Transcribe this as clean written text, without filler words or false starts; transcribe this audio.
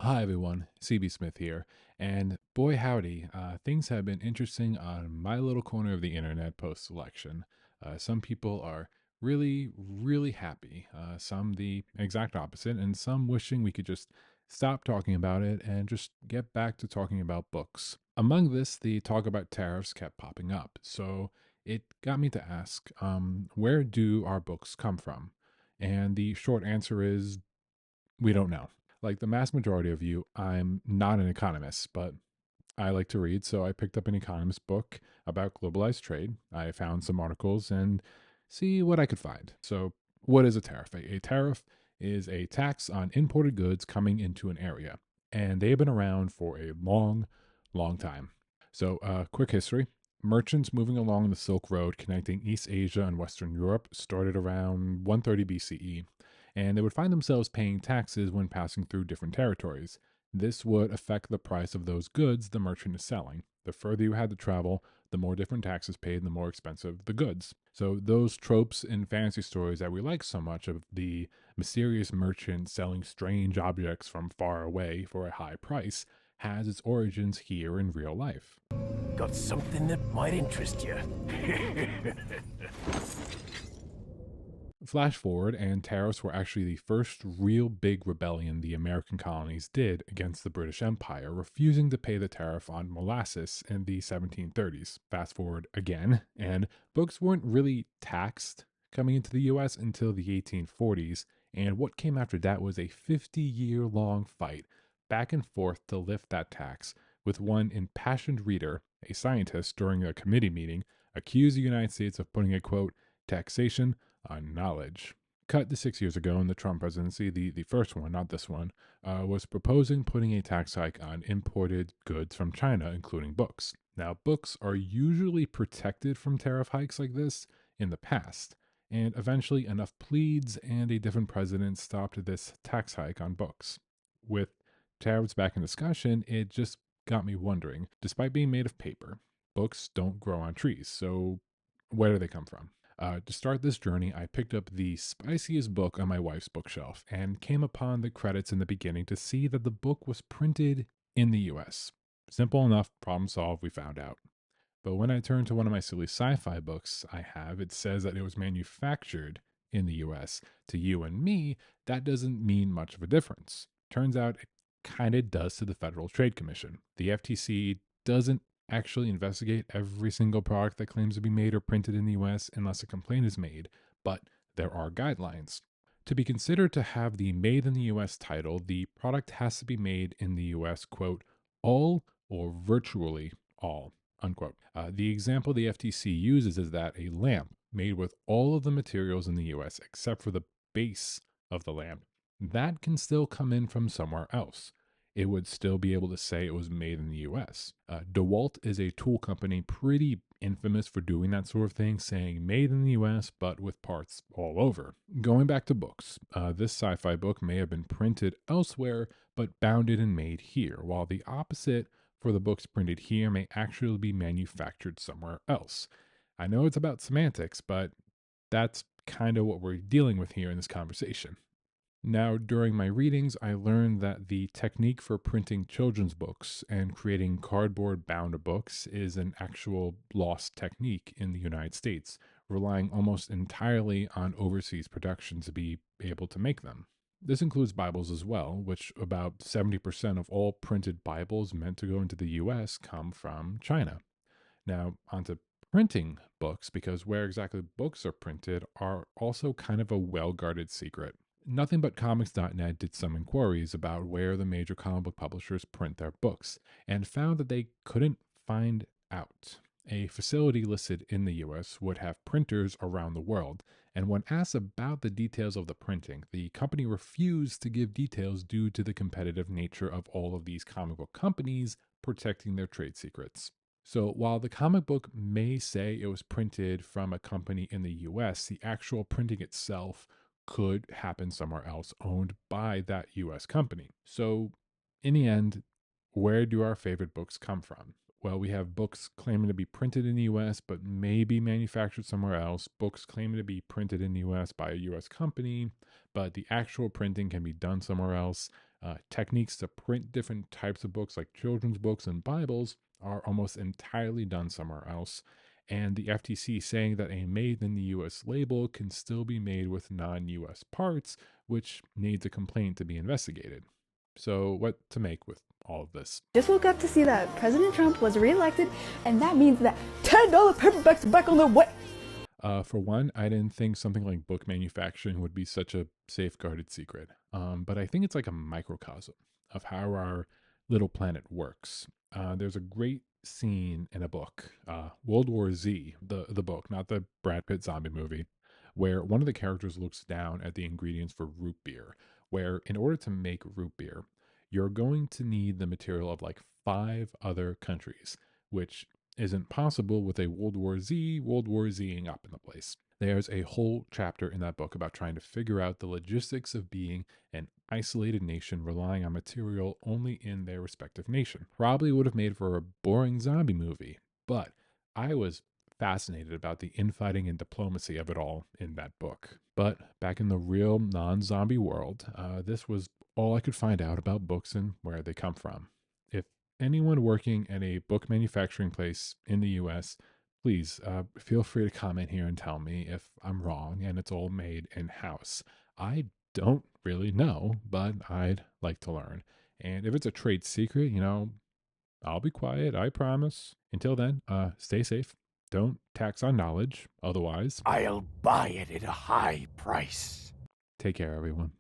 Hi everyone, CB Smith here, and boy howdy, things have been interesting on my little corner of the internet post-election. Some people are really happy, some the exact opposite, and some wishing we could just stop talking about it and just get back to talking about books. Among this, the talk about tariffs kept popping up, so it got me to ask, where do our books come from? And the short answer is we don't know. Like the mass majority of you, I'm not an economist, but I like to read, so I picked up an economist book about globalized trade. I found some articles and see what I could find. So, what is a tariff? A tariff is a tax on imported goods coming into an area, and they've been around for a long time. So, quick history. Merchants moving along the Silk Road connecting East Asia and Western Europe started around 130 BCE, and they would find themselves paying taxes when passing through different territories. This would affect the price of those goods the merchant is selling. The further you had to travel, the more different taxes paid and the more expensive the goods. So, those tropes in fantasy stories that we like so much of the mysterious merchant selling strange objects from far away for a high price has its origins here in real life. Got something that might interest you. Flash forward, and tariffs were actually the first real big rebellion the American colonies did against the British Empire, refusing to pay the tariff on molasses in the 1730s. Fast forward again, and books weren't really taxed coming into the US until the 1840s, and what came after that was a 50-year-long fight back and forth to lift that tax, with one impassioned reader, a scientist, during a committee meeting, accused the United States of putting a quote, taxation on knowledge. Cut to 6 years ago in the Trump presidency, the first one, not this one, was proposing putting a tax hike on imported goods from China, including books. Now, books are usually protected from tariff hikes like this in the past, and eventually enough pleads and a different president stopped this tax hike on books. With tariffs back in discussion, it just got me wondering, despite being made of paper, books don't grow on trees, so where do they come from? To start this journey, I picked up the spiciest book on my wife's bookshelf and came upon the credits in the beginning to see that the book was printed in the US. Simple enough, problem solved, we found out. But when I turned to one of my silly sci fi books I have, it says that it was manufactured in the US. To you and me, that doesn't mean much of a difference. Turns out it kind of does to the Federal Trade Commission. The FTC doesn't actually investigate every single product that claims to be made or printed in the US unless a complaint is made, but there are guidelines. To be considered to have the Made in the US title, the product has to be made in the US, quote, all or virtually all, unquote. The example the FTC uses is that a lamp made with all of the materials in the US except for the base of the lamp, that can still come in from somewhere else. It would still be able to say it was made in the US. DeWalt is a tool company pretty infamous for doing that sort of thing, saying made in the US, but with parts all over. Going back to books, this sci fi book may have been printed elsewhere, but bounded and made here, while the opposite for the books printed here may actually be manufactured somewhere else. I know it's about semantics, but that's kind of what we're dealing with here in this conversation. Now, during my readings, I learned that the technique for printing children's books and creating cardboard bound books is an actual lost technique in the United States, relying almost entirely on overseas production to be able to make them. This includes Bibles as well, which about 70% of all printed Bibles meant to go into the US come from China. Now, onto printing books, because where exactly books are printed are also kind of a well guarded secret. Nothing but comics.net did some inquiries about where the major comic book publishers print their books and found that they couldn't find out. A facility listed in the US would have printers around the world, and when asked about the details of the printing, the company refused to give details due to the competitive nature of all of these comic book companies protecting their trade secrets. So while the comic book may say it was printed from a company in the US, the actual printing itself could happen somewhere else owned by that US company. So, in the end, where do our favorite books come from? Well, we have books claiming to be printed in the US but may be manufactured somewhere else, books claiming to be printed in the US by a US company, but the actual printing can be done somewhere else. Techniques to print different types of books, like children's books and Bibles, are almost entirely done somewhere else. And the FTC saying that a made in the US label can still be made with non US parts, which needs a complaint to be investigated. So, what to make with all of this? Just woke up to see that President Trump was reelected, and that means that $10 paperbacks are back on the way. For one, I didn't think something like book manufacturing would be such a safeguarded secret. But I think it's like a microcosm of how our little planet works. There's a great scene in a book, World War Z, the book, not the Brad Pitt zombie movie, where one of the characters looks down at the ingredients for root beer, where in order to make root beer, you're going to need the material of like five other countries, which isn't possible with a World War Zing up in the place. There's a whole chapter in that book about trying to figure out the logistics of being an isolated nation relying on material only in their respective nation. Probably would have made for a boring zombie movie, but I was fascinated about the infighting and diplomacy of it all in that book. But back in the real non zombie world, this was all I could find out about books and where they come from. If anyone working at a book manufacturing place in the US, please feel free to comment here and tell me if I'm wrong and it's all made in house. I don't really know, but I'd like to learn. And if it's a trade secret, I'll be quiet, I promise. Until then, stay safe. Don't tax on knowledge. Otherwise, I'll buy it at a high price. take care, everyone.